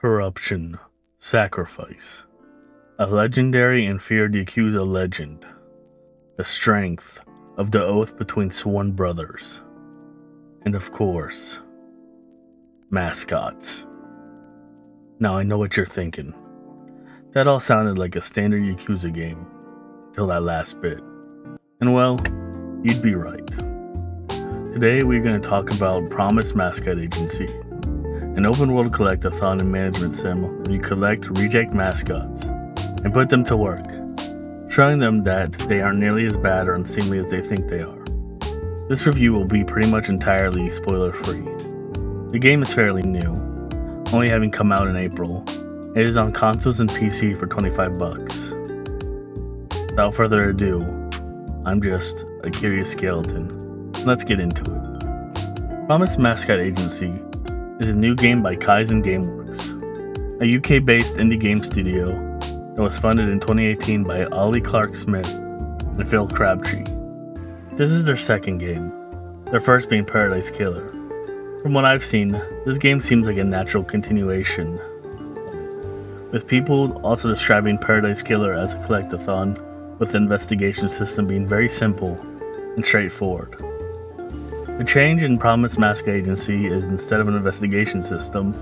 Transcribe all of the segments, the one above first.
Corruption, sacrifice, a legendary and feared Yakuza legend, the strength of the oath between sworn brothers, and of course, mascots. Now I know what you're thinking. That all sounded like a standard Yakuza game, till that last bit. And well, you'd be right. Today we're going to talk about Promise Mascot Agency, an open-world collectathon and management sim where you collect reject mascots and put them to work, showing them that they aren't nearly as bad or unseemly as they think they are. This review will be pretty much entirely spoiler-free. The game is fairly new, only having come out in April. It is on consoles and PC for $25. Without further ado, I'm just a curious skeleton. Let's get into it. Promise Mascot Agency is a new game by Kaizen Gameworks, a UK-based indie game studio that was funded in 2018 by Ollie Clark-Smith and Phil Crabtree. This is their second game, their first being Paradise Killer. From what I've seen, this game seems like a natural continuation, with people also describing Paradise Killer as a collectathon, with the investigation system being very simple and straightforward. The change in Promise Mascot Agency is instead of an investigation system,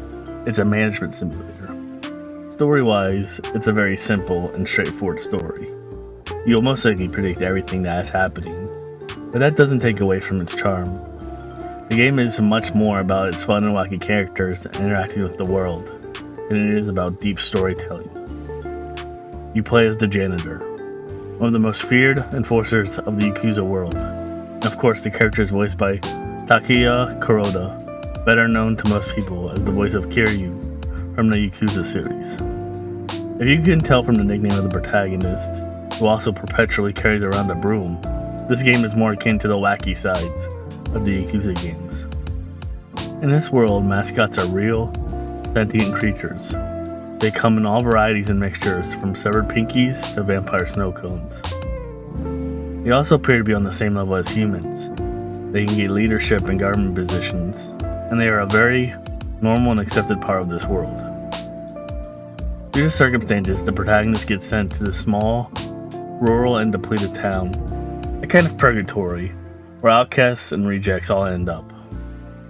it's a management simulator. Story-wise, it's a very simple and straightforward story. You'll most likely predict everything that is happening, but that doesn't take away from its charm. The game is much more about its fun and wacky characters and interacting with the world than it is about deep storytelling. You play as the janitor, one of the most feared enforcers of the Yakuza world. And of course, the character is voiced by Takeya Kuroda, better known to most people as the voice of Kiryu from the Yakuza series. If you can tell from the nickname of the protagonist, who also perpetually carries around a broom, this game is more akin to the wacky sides of the Yakuza games. In this world, mascots are real, sentient creatures. They come in all varieties and mixtures, from severed pinkies to vampire snow cones. They also appear to be on the same level as humans. They can get leadership and government positions, and they are a very normal and accepted part of this world. Due to circumstances, the protagonist gets sent to the small, rural, and depleted town, a kind of purgatory, where outcasts and rejects all end up,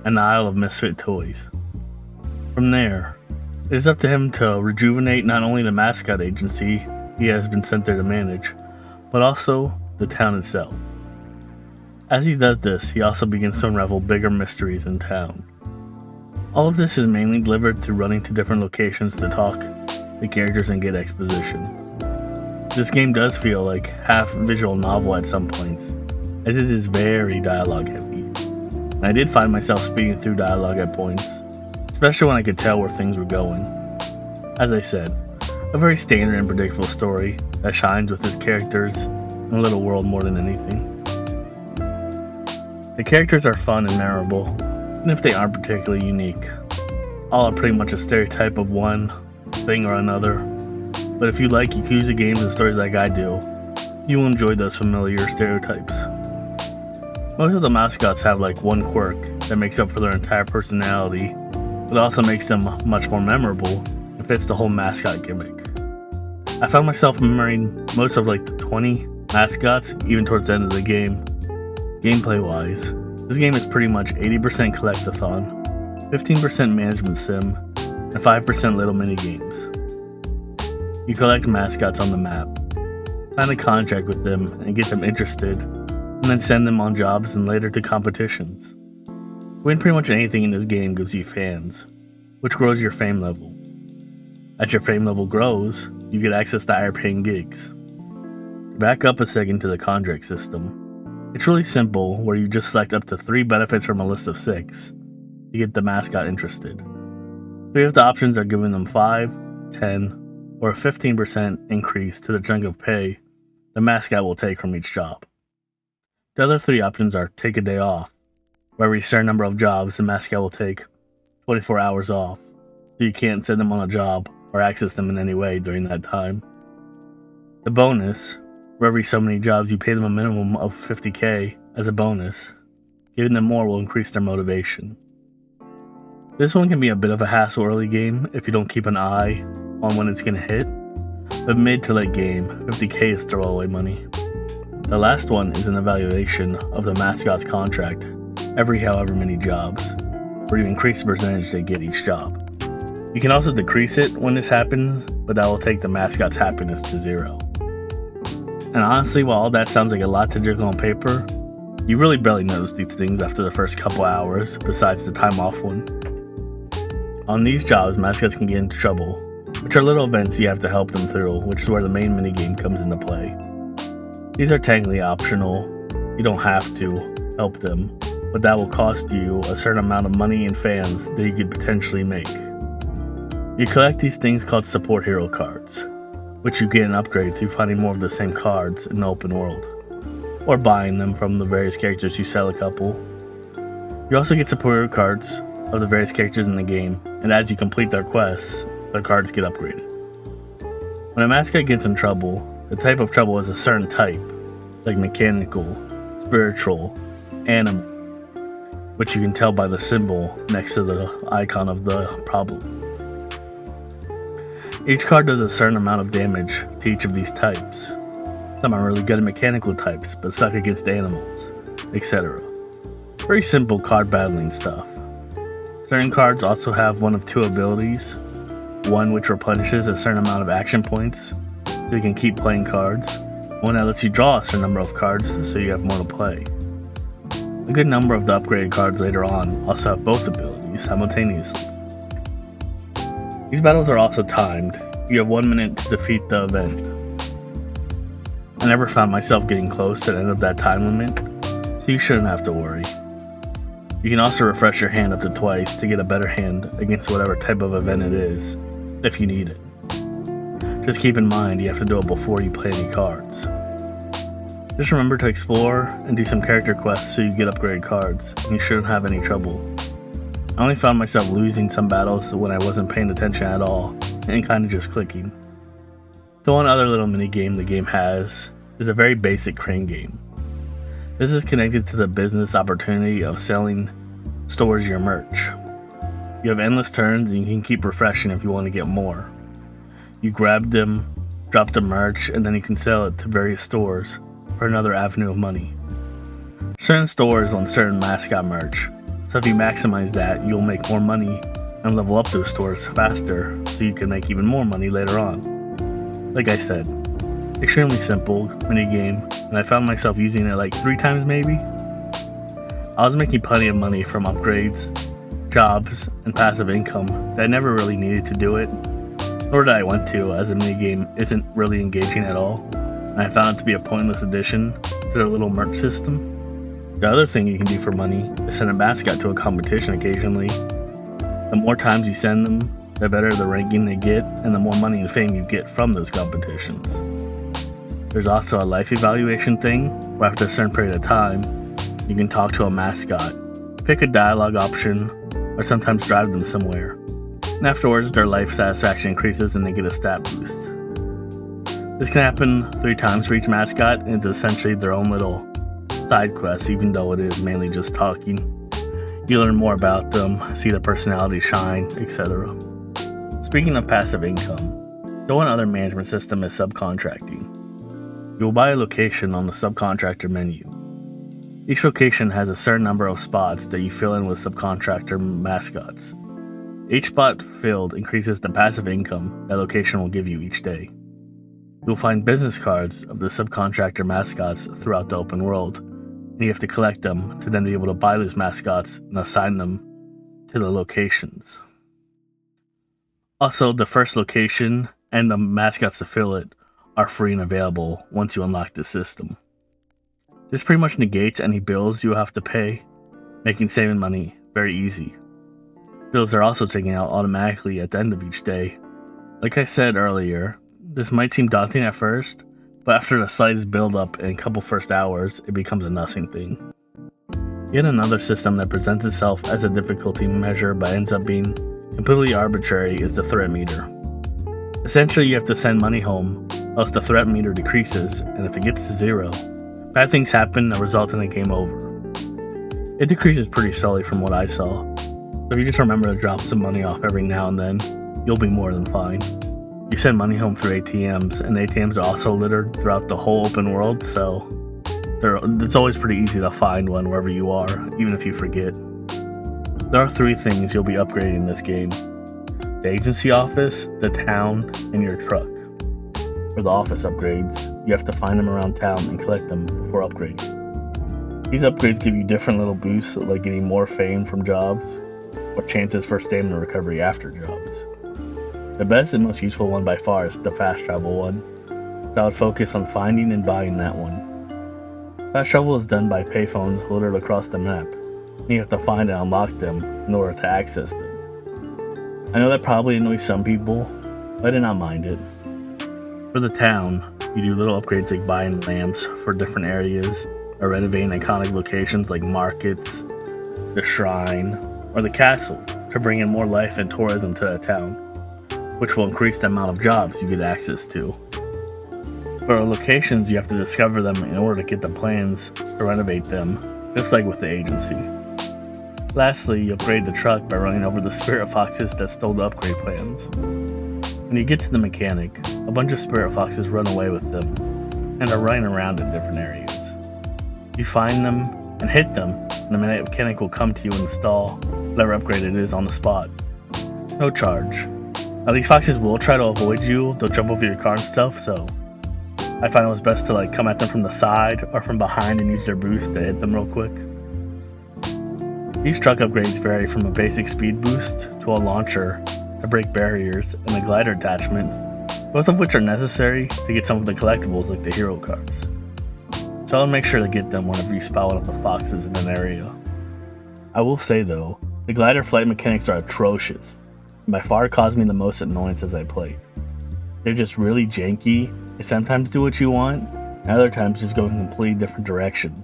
an isle of misfit toys. From there, it is up to him to rejuvenate not only the mascot agency he has been sent there to manage, but also the town itself. As he does this, he also begins to unravel bigger mysteries in town. All of this is mainly delivered through running to different locations to talk the characters and get exposition. This game does feel like half visual novel at some points, as it is very dialogue heavy. And I did find myself speeding through dialogue at points, especially when I could tell where things were going. As I said, a very standard and predictable story that shines with its characters and a little world more than anything. The characters are fun and memorable, even if they aren't particularly unique. All are pretty much a stereotype of one thing or another, but if you like Yakuza games and stories like I do, you will enjoy those familiar stereotypes. Most of the mascots have like one quirk that makes up for their entire personality, but also makes them much more memorable and fits the whole mascot gimmick. I found myself remembering most of like the 20 mascots even towards the end of the game. Gameplay wise, this game is pretty much 80% collectathon, 15% management sim, and 5% little mini games. You collect mascots on the map, sign a contract with them and get them interested, and then send them on jobs and later to competitions. Win pretty much anything in this game gives you fans, which grows your fame level. As your fame level grows, you get access to higher paying gigs. To back up a second to the contract system, it's really simple, where you just select up to 3 benefits from a list of 6 to get the mascot interested. 3 of the options are giving them 5, 10, or a 15% increase to the chunk of pay the mascot will take from each job. The other 3 options are take a day off, where every certain number of jobs the mascot will take 24 hours off, so you can't send them on a job or access them in any way during that time. The bonus, where every so many jobs you pay them a minimum of $50,000 as a bonus. Giving them more will increase their motivation. This one can be a bit of a hassle early game if you don't keep an eye on when it's gonna hit, but mid to late game, 50k is throwaway money. The last one is an evaluation of the Mascot's contract every however many jobs, where you increase the percentage they get each job. You can also decrease it when this happens, but that will take the Mascot's happiness to 0. And honestly, while all that sounds like a lot to juggle on paper, you really barely notice these things after the first couple hours, besides the time off one. On these jobs, Mascots can get into trouble, which are little events you have to help them through, which is where the main minigame comes into play. These are technically optional, you don't have to help them, but that will cost you a certain amount of money and fans that you could potentially make. You collect these things called support hero cards, which you get an upgrade through finding more of the same cards in the open world, or buying them from the various characters who sell a couple. You also get support hero cards of the various characters in the game, and as you complete their quests, their cards get upgraded. When a mascot gets in trouble, the type of trouble is a certain type, like mechanical, spiritual, animal, which you can tell by the symbol next to the icon of the problem. Each card does a certain amount of damage to each of these types. Some are really good at mechanical types, but suck against animals, etc. Very simple card battling stuff. Certain cards also have one of two abilities, one which replenishes a certain amount of action points, so you can keep playing cards, one that lets you draw a certain number of cards so you have more to play. A good number of the upgraded cards later on also have both abilities simultaneously. These battles are also timed. You have 1 minute to defeat the event. I never found myself getting close to the end of that time limit, so you shouldn't have to worry. You can also refresh your hand up to twice to get a better hand against whatever type of event it is, if you need it. Just keep in mind you have to do it before you play any cards. Just remember to explore and do some character quests so you get upgraded cards, and you shouldn't have any trouble. I only found myself losing some battles when I wasn't paying attention at all, and kinda just clicking. The one other little mini game the game has is a very basic crane game. This is connected to the business opportunity of selling stores your merch. You have endless turns and you can keep refreshing if you want to get more. You grab them, drop the merch, and then you can sell it to various stores for another avenue of money. Certain stores on certain mascot merch, so if you maximize that, you'll make more money and level up those stores faster so you can make even more money later on. Like I said, extremely simple mini game, and I found myself using it like 3 times maybe. I was making plenty of money from upgrades, jobs, and passive income that I never really needed to do it, nor did I want to, as the minigame isn't really engaging at all, and I found it to be a pointless addition to their little merch system. The other thing you can do for money is send a mascot to a competition occasionally. The more times you send them, the better the ranking they get, and the more money and fame you get from those competitions. There's also a life evaluation thing, where after a certain period of time, you can talk to a mascot, pick a dialogue option, or sometimes drive them somewhere. And afterwards, their life satisfaction increases and they get a stat boost. This can happen 3 times for each mascot, and it's essentially their own little side quest, even though it is mainly just talking. You learn more about them, see their personality shine, etc. Speaking of passive income, the one other management system is subcontracting. You will buy a location on the subcontractor menu. Each location has a certain number of spots that you fill in with subcontractor mascots. Each spot filled increases the passive income that location will give you each day. You'll find business cards of the subcontractor mascots throughout the open world, and you have to collect them to then be able to buy those mascots and assign them to the locations. Also, the first location and the mascots to fill it are free and available once you unlock the system. This pretty much negates any bills you have to pay, making saving money very easy. Bills are also taken out automatically at the end of each day. Like I said earlier, this might seem daunting at first, but after the slightest build up and a couple first hours, it becomes a nothing thing. Yet another system that presents itself as a difficulty measure but ends up being completely arbitrary is the threat meter. Essentially, you have to send money home, else the threat meter decreases, and if it gets to 0, bad things happen that result in a game over. It decreases pretty slowly from what I saw, So if you just remember to drop some money off every now and then, you'll be more than fine. You send money home through ATMs, and ATMs are also littered throughout the whole open world, so it's always pretty easy to find one wherever you are, even if you forget. There are 3 things you'll be upgrading in this game: the agency office, the town, and your truck. For the office upgrades, you have to find them around town and collect them before upgrading. These upgrades give you different little boosts, like getting more fame from jobs, or chances for stamina recovery after jobs. The best and most useful one by far is the fast travel one, so I would focus on finding and buying that one. Fast travel is done by payphones littered across the map, and you have to find and unlock them in order to access them. I know that probably annoys some people, but I did not mind it. For the town, you do little upgrades like buying lamps for different areas, or renovating iconic locations like markets, the shrine, or the castle to bring in more life and tourism to the town, which will increase the amount of jobs you get access to. For locations, you have to discover them in order to get the plans to renovate them, just like with the agency. Lastly, you upgrade the truck by running over the spirit foxes that stole the upgrade plans. When you get to the mechanic, a bunch of spirit foxes run away with them and are running around in different areas. You find them and hit them, and the mechanic will come to you and install whatever upgrade it is on the spot. No charge. Now these foxes will try to avoid you, they'll jump over your car and stuff, so I find it was best to come at them from the side or from behind and use their boost to hit them real quick. These truck upgrades vary from a basic speed boost to a launcher to break barriers and a glider attachment, both of which are necessary to get some of the collectibles like the hero cards. So I'll make sure to get them whenever you spot one of the foxes in an area. I will say though, the glider flight mechanics are atrocious, and by far caused me the most annoyance as I played. They're just really janky, they sometimes do what you want, and other times just go in completely different directions.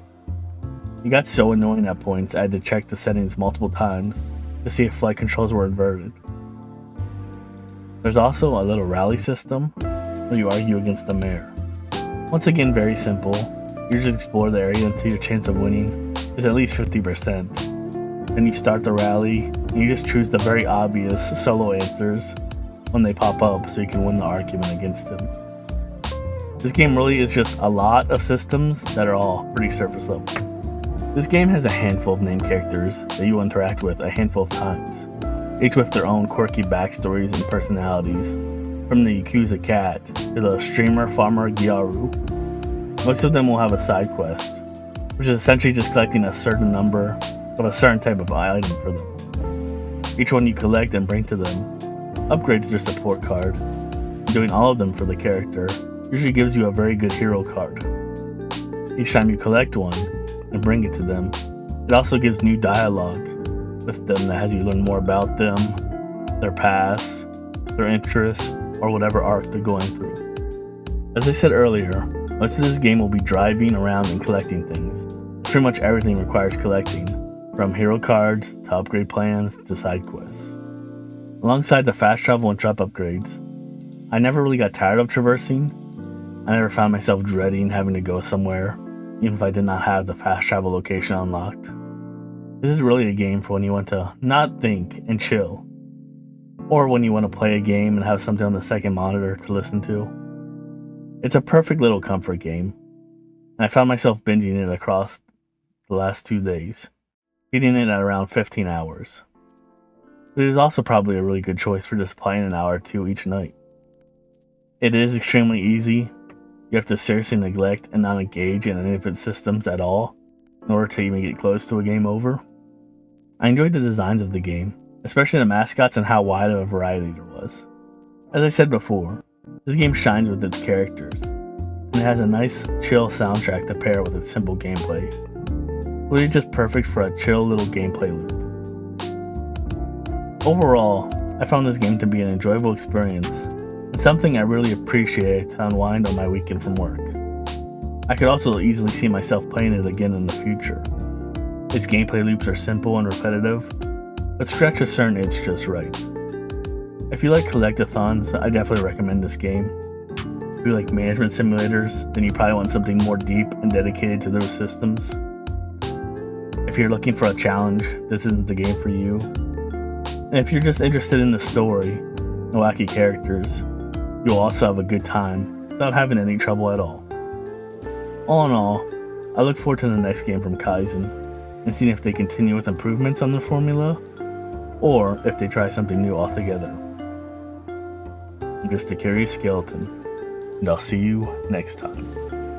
It got so annoying at points I had to check the settings multiple times to see if flight controls were inverted. There's also a little rally system where you argue against the mayor. Once again, very simple. You just explore the area until your chance of winning is at least 50%. Then you start the rally, and you just choose the very obvious solo answers when they pop up so you can win the argument against him. This game really is just a lot of systems that are all pretty surface level. This game has a handful of named characters that you interact with a handful of times, each with their own quirky backstories and personalities, from the Yakuza cat to the streamer farmer Gyaru. Most of them will have a side quest, which is essentially just collecting a certain number of a certain type of item for them. Each one you collect and bring to them upgrades their support card. Doing all of them for the character usually gives you a very good hero card. Each time you collect one and bring it to them, it also gives new dialogue with them that has you learn more about them, their past, their interests, or whatever arc they're going through. As I said earlier, most of this game will be driving around and collecting things. Pretty much everything requires collecting, from hero cards to upgrade plans to side quests. Alongside the fast travel and truck upgrades, I never really got tired of traversing. I never found myself dreading having to go somewhere, even if I did not have the fast travel location unlocked. This is really a game for when you want to not think and chill, or when you want to play a game and have something on the second monitor to listen to. It's a perfect little comfort game, and I found myself binging it across the last 2 days, beating it at around 15 hours. It is also probably a really good choice for just playing an hour or two each night. It is extremely easy. You have to seriously neglect and not engage in any of its systems at all in order to even get close to a game over. I enjoyed the designs of the game, especially the mascots and how wide of a variety there was. As I said before, this game shines with its characters, and it has a nice, chill soundtrack to pair with its simple gameplay. Really just perfect for a chill little gameplay loop. Overall, I found this game to be an enjoyable experience, and something I really appreciate to unwind on my weekend from work. I could also easily see myself playing it again in the future. Its gameplay loops are simple and repetitive, but scratch a certain itch just right. If you like collectathons, I definitely recommend this game. If you like management simulators, then you probably want something more deep and dedicated to those systems. If you're looking for a challenge, this isn't the game for you. And if you're just interested in the story and wacky characters, you'll also have a good time without having any trouble at all. All in all, I look forward to the next game from Kaizen and seeing if they continue with improvements on the formula or if they try something new altogether. I'm just a curious skeleton, and I'll see you next time.